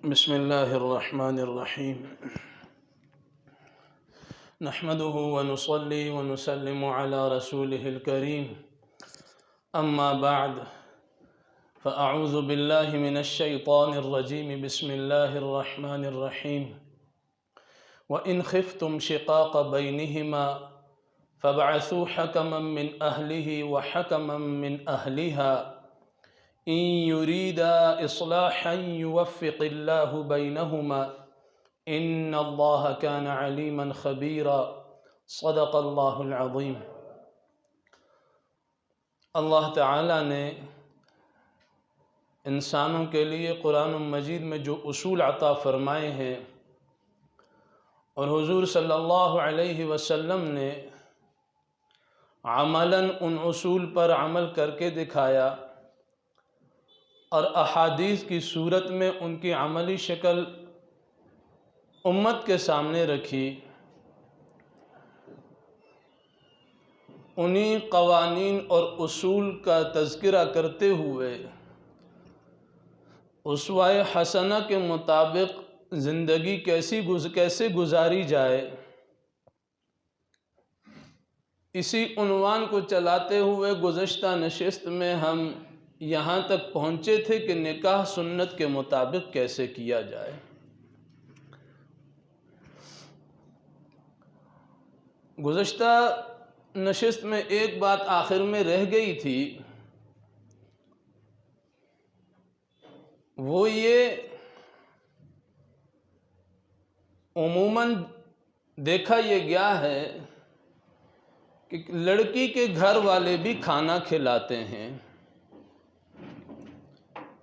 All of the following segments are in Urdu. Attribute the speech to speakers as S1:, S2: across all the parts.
S1: بسم الله الرحمن الرحيم. نحمده ونصلي ونسلم على رسوله الكريم. أما بعد، فأعوذ بالله من الشيطان الرجيم. بسم الله الرحمن الرحيم. وإن خفتم شقاق بينهما فابعثوا حكما من أهله وحكما من أهلها إن يريدا إصلاحا يوفق الله بينهما إن الله كان عليما خبيرا. صدق اللہ العظیم. اللہ تعالیٰ نے انسانوں کے لیے قرآن مجید میں جو اصول عطا فرمائے ہیں اور حضور صلی اللہ علیہ وسلم نے عملاً ان اصول پر عمل کر کے دکھایا اور احادیث کی صورت میں ان کی عملی شکل امت کے سامنے رکھی، انہی قوانین اور اصول کا تذکرہ کرتے ہوئے اسوہ حسنہ کے مطابق زندگی کیسے گزاری جائے، اسی عنوان کو چلاتے ہوئے گزشتہ نشست میں ہم یہاں تک پہنچے تھے کہ نکاح سنت کے مطابق کیسے کیا جائے۔ گزشتہ نشست میں ایک بات آخر میں رہ گئی تھی، وہ یہ عموماً دیکھا یہ گیا ہے کہ لڑکی کے گھر والے بھی کھانا کھلاتے ہیں۔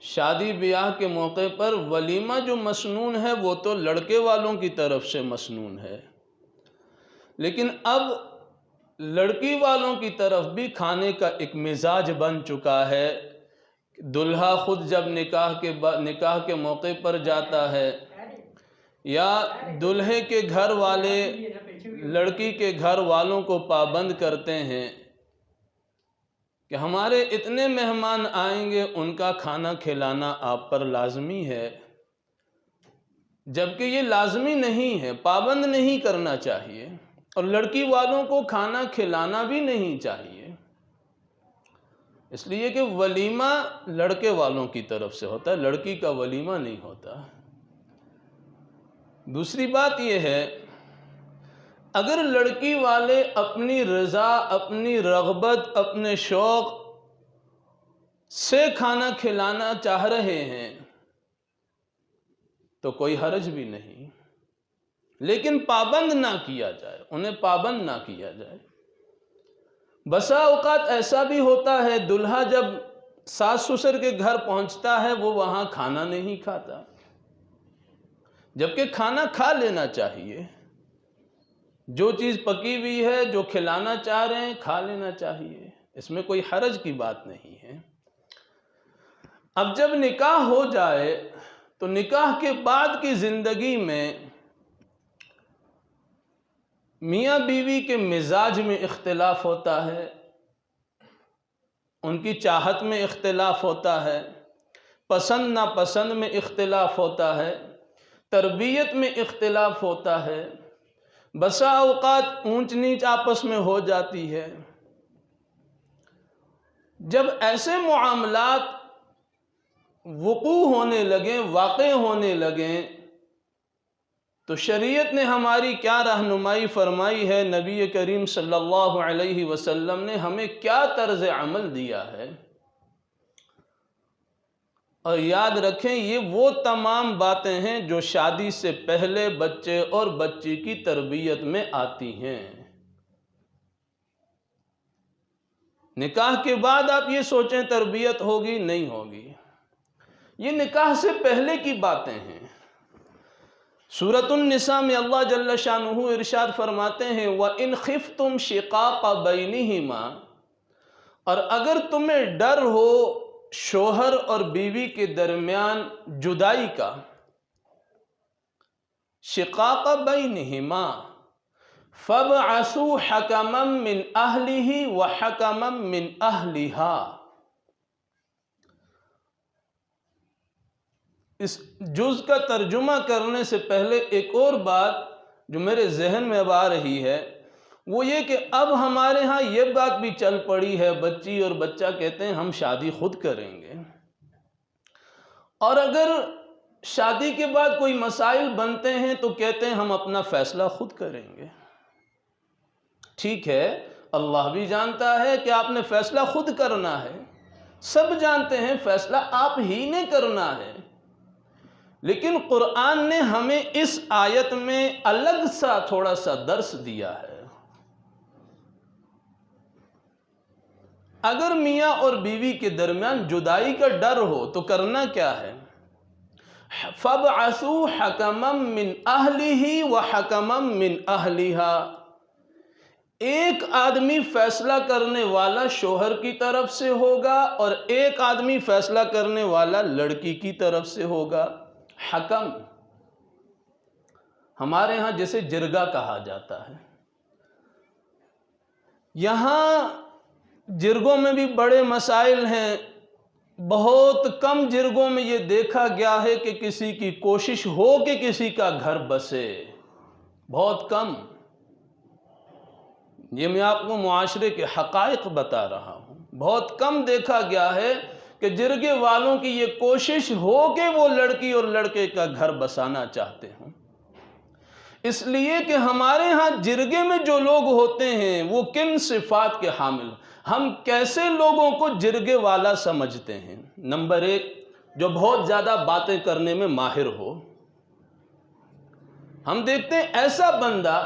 S1: شادی بیاہ کے موقع پر ولیمہ جو مسنون ہے وہ تو لڑکے والوں کی طرف سے مسنون ہے، لیکن اب لڑکی والوں کی طرف بھی کھانے کا ایک مزاج بن چکا ہے۔ دلہا خود جب نکاح کے موقع پر جاتا ہے یا دلہے کے گھر والے لڑکی کے گھر والوں کو پابند کرتے ہیں کہ ہمارے اتنے مہمان آئیں گے، ان کا کھانا کھلانا آپ پر لازمی ہے، جبکہ یہ لازمی نہیں ہے، پابند نہیں کرنا چاہیے، اور لڑکی والوں کو کھانا کھلانا بھی نہیں چاہیے، اس لیے کہ ولیمہ لڑکے والوں کی طرف سے ہوتا ہے، لڑکی کا ولیمہ نہیں ہوتا۔ دوسری بات یہ ہے، اگر لڑکی والے اپنی رضا، اپنی رغبت، اپنے شوق سے کھانا کھلانا چاہ رہے ہیں تو کوئی حرج بھی نہیں، لیکن پابند نہ کیا جائے، انہیں پابند نہ کیا جائے۔ بسا اوقات ایسا بھی ہوتا ہے دلہا جب ساس سسر کے گھر پہنچتا ہے وہ وہاں کھانا نہیں کھاتا، جبکہ کھانا کھا لینا چاہیے، جو چیز پکی ہوئی ہے، جو کھلانا چاہ رہے ہیں کھا لینا چاہیے، اس میں کوئی حرج کی بات نہیں ہے۔ اب جب نکاح ہو جائے تو نکاح کے بعد کی زندگی میں میاں بیوی کے مزاج میں اختلاف ہوتا ہے، ان کی چاہت میں اختلاف ہوتا ہے، پسند ناپسند میں اختلاف ہوتا ہے، تربیت میں اختلاف ہوتا ہے، بسا اوقات اونچ نیچ آپس میں ہو جاتی ہے۔ جب ایسے معاملات وقوع ہونے لگیں، واقع ہونے لگیں، تو شریعت نے ہماری کیا رہنمائی فرمائی ہے، نبی کریم صلی اللہ علیہ وسلم نے ہمیں کیا طرز عمل دیا ہے۔ اور یاد رکھیں یہ وہ تمام باتیں ہیں جو شادی سے پہلے بچے اور بچی کی تربیت میں آتی ہیں۔ نکاح کے بعد آپ یہ سوچیں تربیت ہوگی، نہیں ہوگی، یہ نکاح سے پہلے کی باتیں ہیں۔ سورۃ النساء میں اللہ جل شانہ ارشاد فرماتے ہیں وَإِنْ خِفْتُمْ شِقَاقَ بَيْنِهِمَا، اور اگر تمہیں ڈر ہو شوہر اور بیوی کے درمیان جدائی کا، شقاق بینہما فَابْعَثُوا حَكَمًا مِّنْ أَهْلِهِ وَحَكَمًا مِّنْ أَهْلِهَا، اس جز کا ترجمہ کرنے سے پہلے ایک اور بات جو میرے ذہن میں اب آ رہی ہے وہ یہ کہ اب ہمارے ہاں یہ بات بھی چل پڑی ہے، بچی اور بچہ کہتے ہیں ہم شادی خود کریں گے، اور اگر شادی کے بعد کوئی مسائل بنتے ہیں تو کہتے ہیں ہم اپنا فیصلہ خود کریں گے۔ ٹھیک ہے، اللہ بھی جانتا ہے کہ آپ نے فیصلہ خود کرنا ہے، سب جانتے ہیں فیصلہ آپ ہی نے کرنا ہے، لیکن قرآن نے ہمیں اس آیت میں الگ سا تھوڑا سا درس دیا ہے۔ اگر میاں اور بیوی کے درمیان جدائی کا ڈر ہو تو کرنا کیا ہے؟ فَابْعَثُوا حَكَمًا مِّنْ أَهْلِهِ وَحَكَمًا مِّنْ أَهْلِهَا، ایک آدمی فیصلہ کرنے والا شوہر کی طرف سے ہوگا اور ایک آدمی فیصلہ کرنے والا لڑکی کی طرف سے ہوگا۔ حکم ہمارے ہاں جسے جرگہ کہا جاتا ہے۔ یہاں جرگوں میں بھی بڑے مسائل ہیں، بہت کم جرگوں میں یہ دیکھا گیا ہے کہ کسی کی کوشش ہو کہ کسی کا گھر بسے، بہت کم۔ یہ میں آپ کو معاشرے کے حقائق بتا رہا ہوں، بہت کم دیکھا گیا ہے کہ جرگے والوں کی یہ کوشش ہو کہ وہ لڑکی اور لڑکے کا گھر بسانا چاہتے ہوں۔ اس لیے کہ ہمارے ہاں جرگے میں جو لوگ ہوتے ہیں وہ کن صفات کے حامل، ہم کیسے لوگوں کو جرگے والا سمجھتے ہیں؟ نمبر ایک، جو بہت زیادہ باتیں کرنے میں ماہر ہو۔ ہم دیکھتے ہیں ایسا بندہ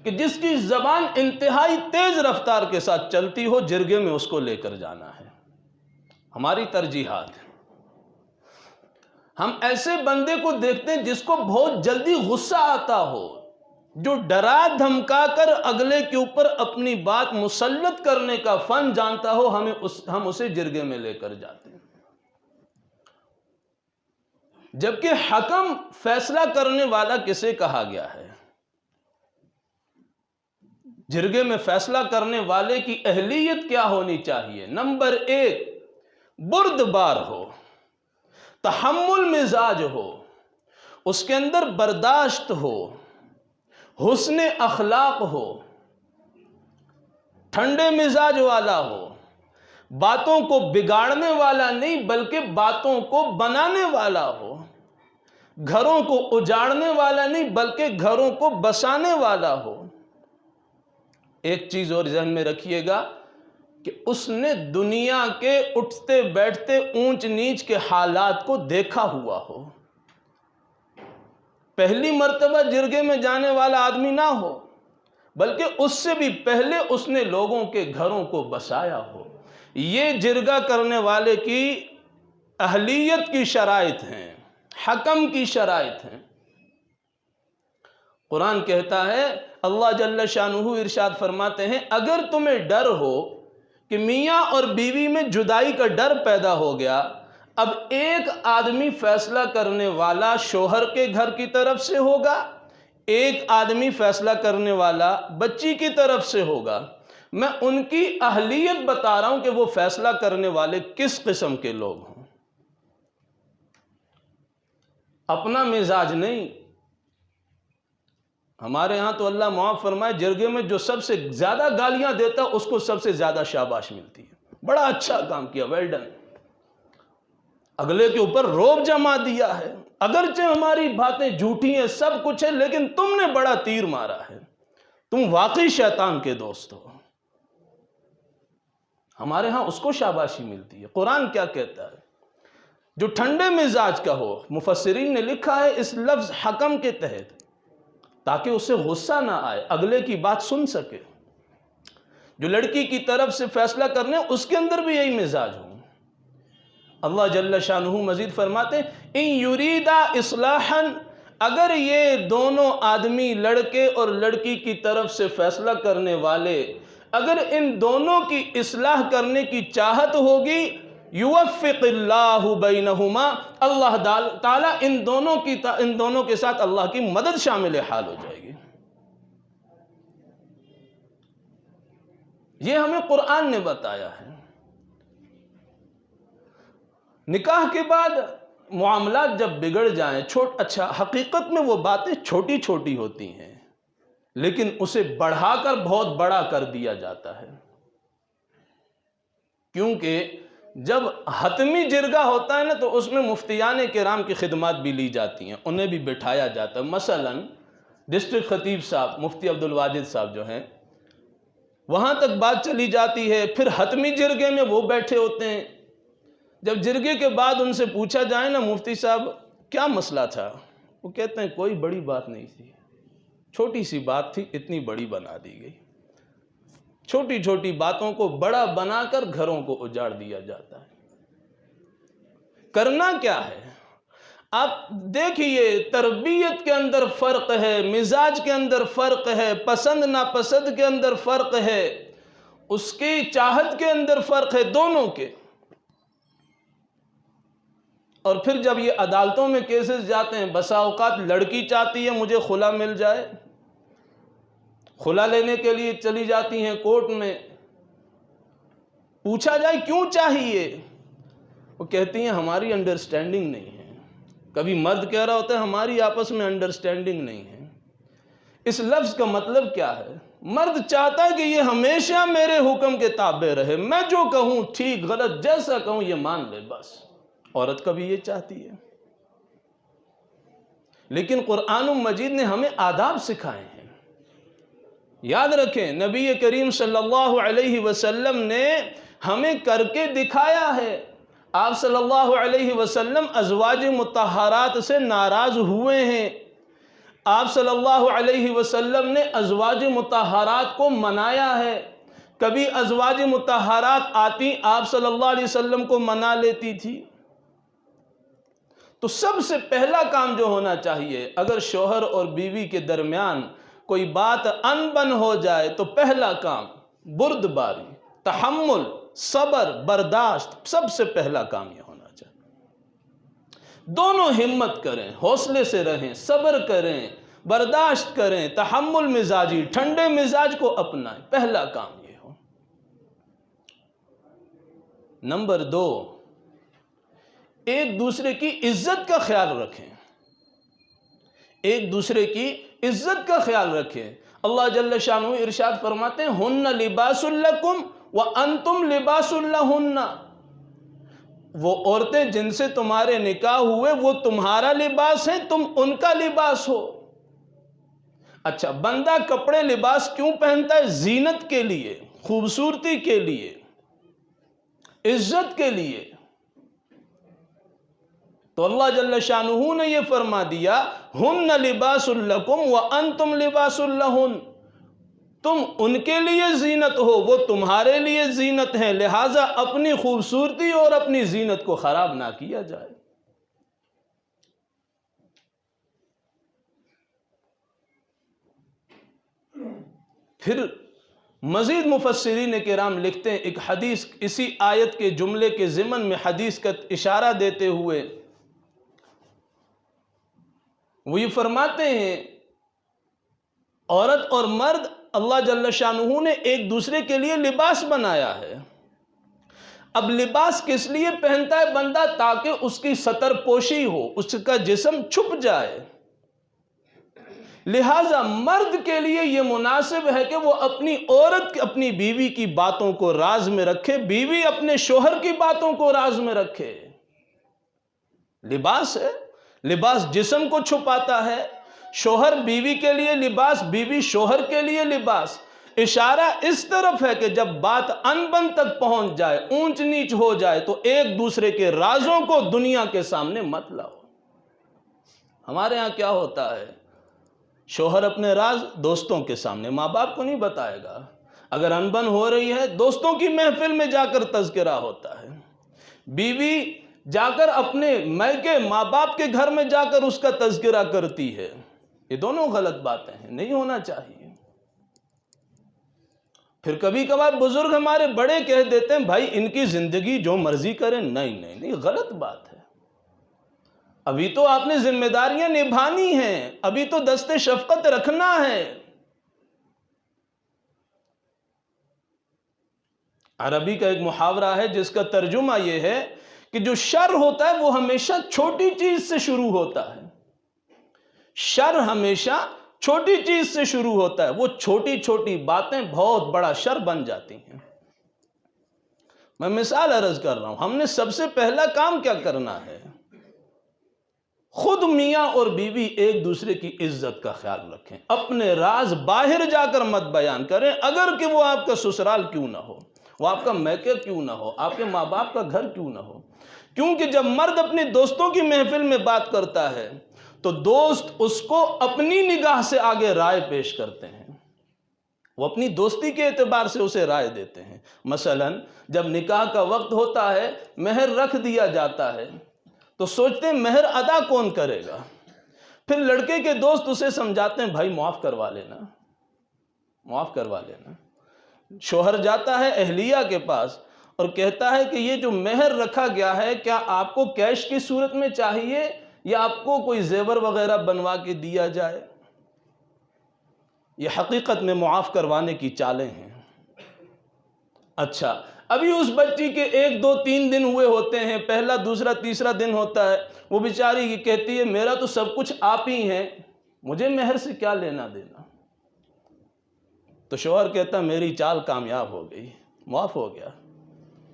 S1: کہ جس کی زبان انتہائی تیز رفتار کے ساتھ چلتی ہو، جرگے میں اس کو لے کر جانا ہے، ہماری ترجیحات ہیں۔ ہم ایسے بندے کو دیکھتے ہیں جس کو بہت جلدی غصہ آتا ہو، جو ڈرا دھمکا کر اگلے کے اوپر اپنی بات مسلط کرنے کا فن جانتا ہو، ہم اسے جرگے میں لے کر جاتے ہیں۔ جبکہ حکم فیصلہ کرنے والا کسے کہا گیا ہے؟ جرگے میں فیصلہ کرنے والے کی اہلیت کیا ہونی چاہیے؟ نمبر ایک، بردبار ہو، تحمل مزاج ہو، اس کے اندر برداشت ہو، حسن اخلاق ہو، ٹھنڈے مزاج والا ہو، باتوں کو بگاڑنے والا نہیں بلکہ باتوں کو بنانے والا ہو، گھروں کو اجاڑنے والا نہیں بلکہ گھروں کو بسانے والا ہو۔ ایک چیز اور ذہن میں رکھیے گا کہ اس نے دنیا کے اٹھتے بیٹھتے اونچ نیچ کے حالات کو دیکھا ہوا ہو، پہلی مرتبہ جرگے میں جانے والا آدمی نہ ہو بلکہ اس سے بھی پہلے اس نے لوگوں کے گھروں کو بسایا ہو۔ یہ جرگہ کرنے والے کی اہلیت کی شرائط ہیں، حکم کی شرائط ہیں۔ قرآن کہتا ہے، اللہ جل شانہ ارشاد فرماتے ہیں، اگر تمہیں ڈر ہو کہ میاں اور بیوی میں جدائی کا ڈر پیدا ہو گیا، اب ایک آدمی فیصلہ کرنے والا شوہر کے گھر کی طرف سے ہوگا، ایک آدمی فیصلہ کرنے والا بچی کی طرف سے ہوگا۔ میں ان کی اہلیت بتا رہا ہوں کہ وہ فیصلہ کرنے والے کس قسم کے لوگ ہوں، اپنا مزاج نہیں۔ ہمارے ہاں تو اللہ معاف فرمائے، جرگے میں جو سب سے زیادہ گالیاں دیتا اس کو سب سے زیادہ شاباش ملتی ہے، بڑا اچھا کام کیا، ویل ڈن۔ اگلے کے اوپر روب جما دیا ہے، اگرچہ ہماری باتیں جھوٹی ہیں، سب کچھ ہے، لیکن تم نے بڑا تیر مارا ہے، تم واقعی شیطان کے دوست ہو۔ ہمارے ہاں اس کو شاباشی ملتی ہے۔ قرآن کیا کہتا ہے؟ جو ٹھنڈے مزاج کا ہو، مفسرین نے لکھا ہے اس لفظ حکم کے تحت تاکہ اسے غصہ نہ آئے، اگلے کی بات سن سکے۔ جو لڑکی کی طرف سے فیصلہ کرنے اس کے اندر بھی یہی مزاج ہو۔ اللہ جل شانہ مزید فرماتے ہیں، ان یریدا اصلاحا، اگر یہ دونوں آدمی لڑکے اور لڑکی کی طرف سے فیصلہ کرنے والے اگر ان دونوں کی اصلاح کرنے کی چاہت ہوگی، یوفق اللہ بینہما، اللہ تعالیٰ ان دونوں کے ساتھ اللہ کی مدد شامل حال ہو جائے گی۔ یہ ہمیں قرآن نے بتایا ہے۔ نکاح کے بعد معاملات جب بگڑ جائیں، اچھا حقیقت میں وہ باتیں چھوٹی چھوٹی ہوتی ہیں لیکن اسے بڑھا کر بہت بڑا کر دیا جاتا ہے، کیونکہ جب حتمی جرگہ ہوتا ہے نا تو اس میں مفتیان کرام کی خدمات بھی لی جاتی ہیں، انہیں بھی بٹھایا جاتا ہے۔ مثلا ڈسٹرکٹ خطیب صاحب مفتی عبدالواجد صاحب جو ہیں، وہاں تک بات چلی جاتی ہے، پھر حتمی جرگے میں وہ بیٹھے ہوتے ہیں۔ جب جرگے کے بعد ان سے پوچھا جائے نا مفتی صاحب کیا مسئلہ تھا، وہ کہتے ہیں کوئی بڑی بات نہیں تھی، چھوٹی سی بات تھی، اتنی بڑی بنا دی گئی۔ چھوٹی چھوٹی باتوں کو بڑا بنا کر گھروں کو اجاڑ دیا جاتا ہے۔ کرنا کیا ہے؟ آپ دیکھیے، تربیت کے اندر فرق ہے، مزاج کے اندر فرق ہے، پسند ناپسند کے اندر فرق ہے، اس کی چاہت کے اندر فرق ہے، دونوں کے۔ اور پھر جب یہ عدالتوں میں کیسز جاتے ہیں، بسا اوقات لڑکی چاہتی ہے مجھے خلا مل جائے، خلا لینے کے لیے چلی جاتی ہیں کورٹ میں، پوچھا جائے کیوں چاہیے، وہ کہتی ہیں ہماری انڈرسٹینڈنگ نہیں ہے۔ کبھی مرد کہہ رہا ہوتا ہے ہماری آپس میں انڈرسٹینڈنگ نہیں ہے۔ اس لفظ کا مطلب کیا ہے؟ مرد چاہتا ہے کہ یہ ہمیشہ میرے حکم کے تابع رہے، میں جو کہوں ٹھیک غلط جیسا کہوں یہ مان لے بس۔ عورت کبھی یہ چاہتی ہے، لیکن قرآن مجید نے ہمیں آداب سکھائے ہیں۔ یاد رکھیں، نبی کریم صلی اللہ علیہ وسلم نے ہمیں کر کے دکھایا ہے۔ آپ صلی اللہ علیہ وسلم ازواج مطہرات سے ناراض ہوئے ہیں، آپ صلی اللہ علیہ وسلم نے ازواج مطہرات کو منایا ہے۔ کبھی ازواج مطہرات آتی آپ صلی اللہ علیہ وسلم کو منا لیتی تھی۔ تو سب سے پہلا کام جو ہونا چاہیے، اگر شوہر اور بیوی کے درمیان کوئی بات ان بن ہو جائے تو پہلا کام بردباری، تحمل، صبر، برداشت، سب سے پہلا کام یہ ہونا چاہیے۔ دونوں ہمت کریں، حوصلے سے رہیں، صبر کریں، برداشت کریں، تحمل مزاجی، ٹھنڈے مزاج کو اپنائیں، پہلا کام یہ ہو۔ نمبر 2، ایک دوسرے کی عزت کا خیال رکھیں، ایک دوسرے کی عزت کا خیال رکھیں۔ اللہ جل شانہ ارشاد فرماتے ہیں ہن لباس لکم وانتم لباس لہن، وہ عورتیں جن سے تمہارے نکاح ہوئے وہ تمہارا لباس ہیں، تم ان کا لباس ہو۔ اچھا، بندہ کپڑے لباس کیوں پہنتا ہے؟ زینت کے لیے، خوبصورتی کے لیے، عزت کے لیے۔ تو اللہ جل شانہ نے یہ فرما دیا ہن لباس لکم وانتم لباس لہن، تم ان کے لیے زینت ہو، وہ تمہارے لیے زینت ہیں، لہٰذا اپنی خوبصورتی اور اپنی زینت کو خراب نہ کیا جائے۔ پھر مزید مفسرین کرام لکھتے ہیں، ایک حدیث اسی آیت کے جملے کے ضمن میں حدیث کا اشارہ دیتے ہوئے وہ یہ فرماتے ہیں عورت اور مرد اللہ جل شانہ نے ایک دوسرے کے لیے لباس بنایا ہے۔ اب لباس کس لیے پہنتا ہے بندہ؟ تاکہ اس کی ستر پوشی ہو، اس کا جسم چھپ جائے۔ لہٰذا مرد کے لیے یہ مناسب ہے کہ وہ اپنی عورت، اپنی بیوی کی باتوں کو راز میں رکھے، بیوی اپنے شوہر کی باتوں کو راز میں رکھے۔ لباس ہے، لباس جسم کو چھپاتا ہے، شوہر بیوی کے لیے لباس، بیوی شوہر کے لیے لباس۔ اشارہ اس طرف ہے کہ جب بات انبن تک پہنچ جائے، اونچ نیچ ہو جائے، تو ایک دوسرے کے رازوں کو دنیا کے سامنے مت لاؤ۔ ہمارے ہاں کیا ہوتا ہے؟ شوہر اپنے راز دوستوں کے سامنے، ماں باپ کو نہیں بتائے گا۔ اگر انبن ہو رہی ہے دوستوں کی محفل میں جا کر تذکرہ ہوتا ہے، بیوی جا کر اپنے میکے ماں باپ کے گھر میں جا کر اس کا تذکرہ کرتی ہے۔ یہ دونوں غلط باتیں ہیں، نہیں ہونا چاہیے۔ پھر کبھی کبھار بزرگ ہمارے بڑے کہہ دیتے ہیں بھائی ان کی زندگی جو مرضی کریں، نہیں، غلط بات ہے۔ ابھی تو آپ نے ذمہ داریاں نبھانی ہیں، ابھی تو دست شفقت رکھنا ہے۔ عربی کا ایک محاورہ ہے جس کا ترجمہ یہ ہے کہ جو شر ہوتا ہے وہ ہمیشہ چھوٹی چیز سے شروع ہوتا ہے، شر ہمیشہ چھوٹی چیز سے شروع ہوتا ہے، وہ چھوٹی چھوٹی باتیں بہت بڑا شر بن جاتی ہیں۔ میں مثال عرض کر رہا ہوں، ہم نے سب سے پہلا کام کیا کرنا ہے؟ خود میاں اور بیوی ایک دوسرے کی عزت کا خیال رکھیں، اپنے راز باہر جا کر مت بیان کریں، اگر کہ وہ آپ کا سسرال کیوں نہ ہو، وہ آپ کا میکے کیوں نہ ہو، آپ کے ماں باپ کا گھر کیوں نہ ہو۔ کیونکہ جب مرد اپنی دوستوں کی محفل میں بات کرتا ہے تو دوست اس کو اپنی نگاہ سے آگے رائے پیش کرتے ہیں، وہ اپنی دوستی کے اعتبار سے اسے رائے دیتے ہیں۔ مثلا جب نکاح کا وقت ہوتا ہے، مہر رکھ دیا جاتا ہے تو سوچتے ہیں مہر ادا کون کرے گا، پھر لڑکے کے دوست اسے سمجھاتے ہیں بھائی معاف کروا لینا، معاف کروا لینا۔ شوہر جاتا ہے اہلیہ کے پاس اور کہتا ہے کہ یہ جو مہر رکھا گیا ہے کیا آپ کو کیش کی صورت میں چاہیے یا آپ کو کوئی زیور وغیرہ بنوا کے دیا جائے؟ یہ حقیقت میں معاف کروانے کی چالیں ہیں۔ اچھا، ابھی اس بچی کے 1 2 3 دن ہوئے ہوتے ہیں، پہلا دوسرا تیسرا دن ہوتا ہے، وہ بیچاری یہ کہتی ہے میرا تو سب کچھ آپ ہی ہیں، مجھے مہر سے کیا لینا دینا؟ تو شوہر کہتا میری چال کامیاب ہو گئی، معاف ہو گیا۔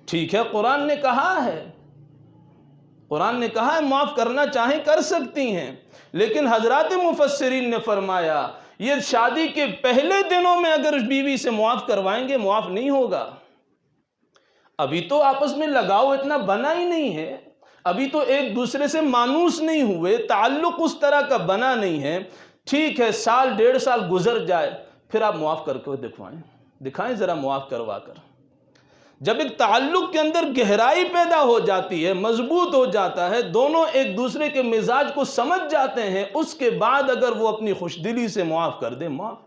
S1: ٹھیک ہے، قرآن نے کہا ہے، قرآن نے کہا ہے معاف کرنا چاہیں کر سکتی ہیں، لیکن حضرات مفسرین نے فرمایا یہ شادی کے پہلے دنوں میں اگر بیوی سے معاف کروائیں گے معاف نہیں ہوگا۔ ابھی تو آپس میں لگاؤ اتنا بنا ہی نہیں ہے، ابھی تو ایک دوسرے سے مانوس نہیں ہوئے، تعلق اس طرح کا بنا نہیں ہے۔ ٹھیک ہے، 1 1.5 سال گزر جائے پھر آپ معاف کر کے دکھائیں ذرا معاف کروا کر۔ جب ایک تعلق کے اندر گہرائی پیدا ہو جاتی ہے، مضبوط ہو جاتا ہے، دونوں ایک دوسرے کے مزاج کو سمجھ جاتے ہیں، اس کے بعد اگر وہ اپنی خوش دلی سے معاف کر دیں، معاف۔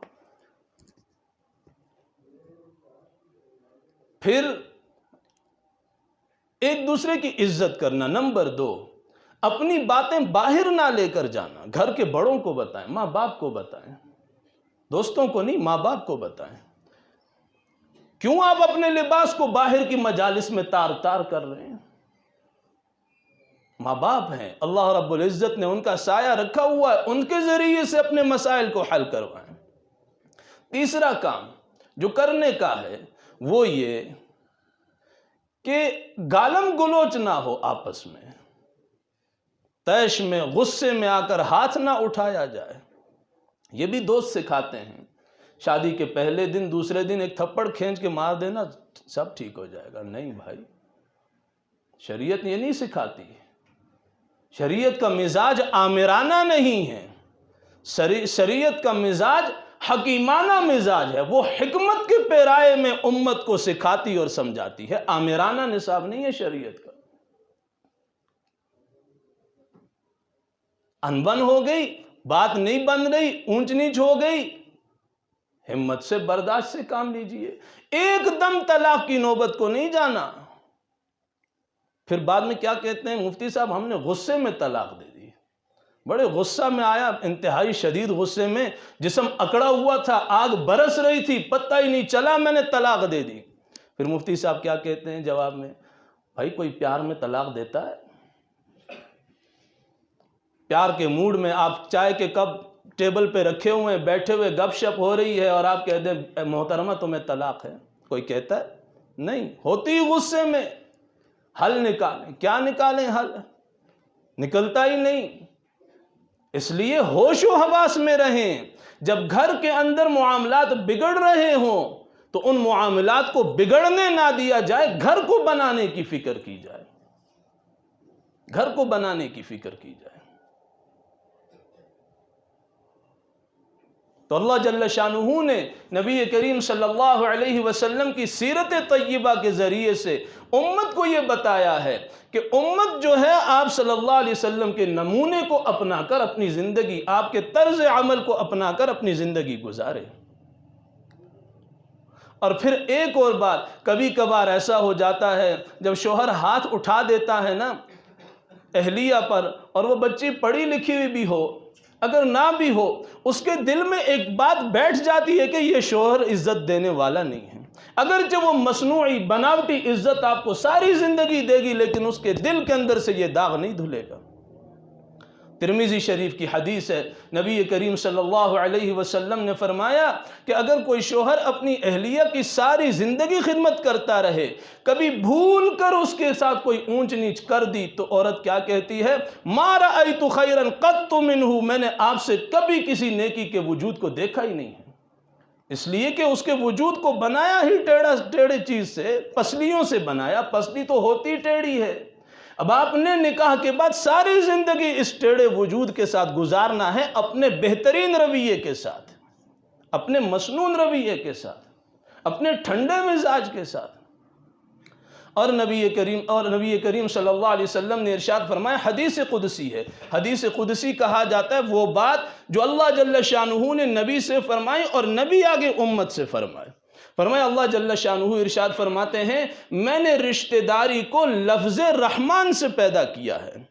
S1: پھر ایک دوسرے کی عزت کرنا۔ نمبر 2، اپنی باتیں باہر نہ لے کر جانا، گھر کے بڑوں کو بتائیں، ماں باپ کو بتائیں، دوستوں کو نہیں، ماں باپ کو بتائیں۔ کیوں آپ اپنے لباس کو باہر کی مجالس میں تار تار کر رہے ہیں؟ ماں باپ ہیں، اللہ رب العزت نے ان کا سایہ رکھا ہوا ہے، ان کے ذریعے سے اپنے مسائل کو حل کروائیں۔ تیسرا کام جو کرنے کا ہے وہ یہ کہ گالم گلوچ نہ ہو آپس میں، طیش میں غصے میں آ کر ہاتھ نہ اٹھایا جائے۔ یہ بھی دوست سکھاتے ہیں، شادی کے پہلے دن دوسرے دن ایک تھپڑ کھینچ کے مار دینا سب ٹھیک ہو جائے گا۔ نہیں بھائی، شریعت یہ نہیں سکھاتی۔ شریعت کا مزاج آمرانہ نہیں ہے، شریعت کا مزاج حکیمانہ مزاج ہے، وہ حکمت کے پیرائے میں امت کو سکھاتی اور سمجھاتی ہے، آمرانہ نصاب نہیں ہے شریعت کا۔ انبن ہو گئی، بات نہیں بن رہی، اونچ نیچ ہو گئی، ہمت سے برداشت سے کام لیجئے، ایک دم طلاق کی نوبت کو نہیں جانا۔ پھر بعد میں کیا کہتے ہیں مفتی صاحب، ہم نے غصے میں طلاق دے دی، بڑے غصہ میں آیا، انتہائی شدید غصے میں، جسم اکڑا ہوا تھا، آگ برس رہی تھی، پتہ ہی نہیں چلا، میں نے طلاق دے دی۔ پھر مفتی صاحب کیا کہتے ہیں جواب میں، بھائی کوئی پیار میں طلاق دیتا ہے؟ پیار کے موڈ میں آپ چائے کے کپ ٹیبل پہ رکھے ہوئے ہیں، بیٹھے ہوئے گپ شپ ہو رہی ہے اور آپ کہہ دیں محترمہ تمہیں طلاق ہے، کوئی کہتا ہے؟ نہیں، ہوتی غصے میں۔ حل نکالیں، کیا نکالیں حل؟ نکلتا ہی نہیں۔ اس لیے ہوش و حواس میں رہیں، جب گھر کے اندر معاملات بگڑ رہے ہوں تو ان معاملات کو بگڑنے نہ دیا جائے، گھر کو بنانے کی فکر کی جائے، گھر کو بنانے کی فکر کی جائے۔ تو اللہ جل شانہ نے نبی کریم صلی اللہ علیہ وسلم کی سیرت طیبہ کے ذریعے سے امت کو یہ بتایا ہے کہ امت جو ہے آپ صلی اللہ علیہ وسلم کے نمونے کو اپنا کر اپنی زندگی، آپ کے طرز عمل کو اپنا کر اپنی زندگی گزارے۔ اور پھر ایک اور بات، کبھی کبھار ایسا ہو جاتا ہے جب شوہر ہاتھ اٹھا دیتا ہے نا اہلیہ پر، اور وہ بچی پڑھی لکھی ہوئی بھی ہو، اگر نہ بھی ہو، اس کے دل میں ایک بات بیٹھ جاتی ہے کہ یہ شوہر عزت دینے والا نہیں ہے، اگرچہ وہ مصنوعی بناوٹی عزت آپ کو ساری زندگی دے گی، لیکن اس کے دل کے اندر سے یہ داغ نہیں دھلے گا۔ ترمذی شریف کی حدیث ہے، نبی کریم صلی اللہ علیہ وسلم نے فرمایا کہ اگر کوئی شوہر اپنی اہلیہ کی ساری زندگی خدمت کرتا رہے، کبھی بھول کر اس کے ساتھ کوئی اونچ نیچ کر دی، تو عورت کیا کہتی ہے؟ ما رأیت خیرا قط منہ، میں نے آپ سے کبھی کسی نیکی کے وجود کو دیکھا ہی نہیں ہے۔ اس لیے کہ اس کے وجود کو بنایا ہی ٹیڑھے چیز سے، پسلیوں سے بنایا، پسلی تو ہوتی ٹیڑھی ہے۔ اب آپ نے نکاح کے بعد ساری زندگی اس ٹیڑھے وجود کے ساتھ گزارنا ہے، اپنے بہترین رویے کے ساتھ، اپنے مسنون رویے کے ساتھ، اپنے ٹھنڈے مزاج کے ساتھ۔ اور نبی کریم صلی اللہ علیہ وسلم نے ارشاد فرمایا، حدیث قدسی ہے، حدیث قدسی کہا جاتا ہے وہ بات جو اللہ جل شانہ نے نبی سے فرمائی اور نبی آگے امت سے فرمائے۔ فرمایا اللہ جل شانہ ارشاد فرماتے ہیں، میں نے رشتہ داری کو لفظ رحمان سے پیدا کیا ہے،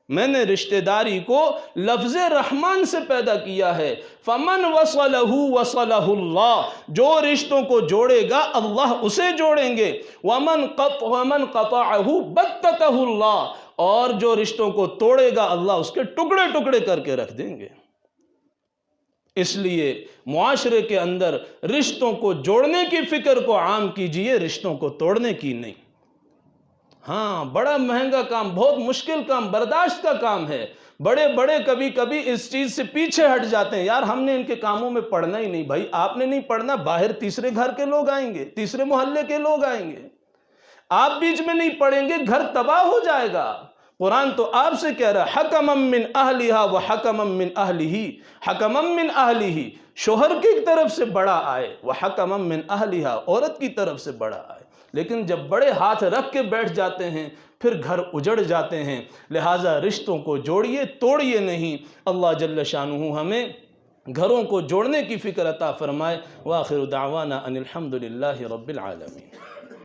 S1: میں نے رشتہ داری کو لفظ رحمان سے پیدا کیا ہے۔ فمن وصلہ وصلہ اللہ، جو رشتوں کو جوڑے گا اللہ اسے جوڑیں گے۔ ومن قطعہ بتتہ اللہ، اور جو رشتوں کو توڑے گا اللہ اس کے ٹکڑے ٹکڑے کر کے رکھ دیں گے۔ اس لیے معاشرے کے اندر رشتوں کو جوڑنے کی فکر کو عام کیجئے، رشتوں کو توڑنے کی نہیں۔ ہاں، بڑا مہنگا کام، بہت مشکل کام، برداشت کا کام ہے۔ بڑے کبھی کبھی اس چیز سے پیچھے ہٹ جاتے ہیں، یار ہم نے ان کے کاموں میں پڑھنا ہی نہیں۔ بھائی آپ نے نہیں پڑھنا، باہر تیسرے گھر کے لوگ آئیں گے، تیسرے محلے کے لوگ آئیں گے، آپ بیچ میں نہیں پڑھیں گے، گھر تباہ ہو جائے گا۔ قرآن تو آپ سے کہہ رہا ہے، حکما من اہلہا و حکما من اہلہ، حکما من اہلہ، شوہر کی طرف سے بڑا آئے، و حکما من اہلہا، عورت کی طرف سے بڑا آئے۔ لیکن جب بڑے ہاتھ رکھ کے بیٹھ جاتے ہیں پھر گھر اجڑ جاتے ہیں۔ لہٰذا رشتوں کو جوڑیے، توڑیے نہیں۔ اللہ جل شانہ ہمیں گھروں کو جوڑنے کی فکر عطا فرمائے۔ وآخر دعوانا ان الحمد للہ رب العالمین۔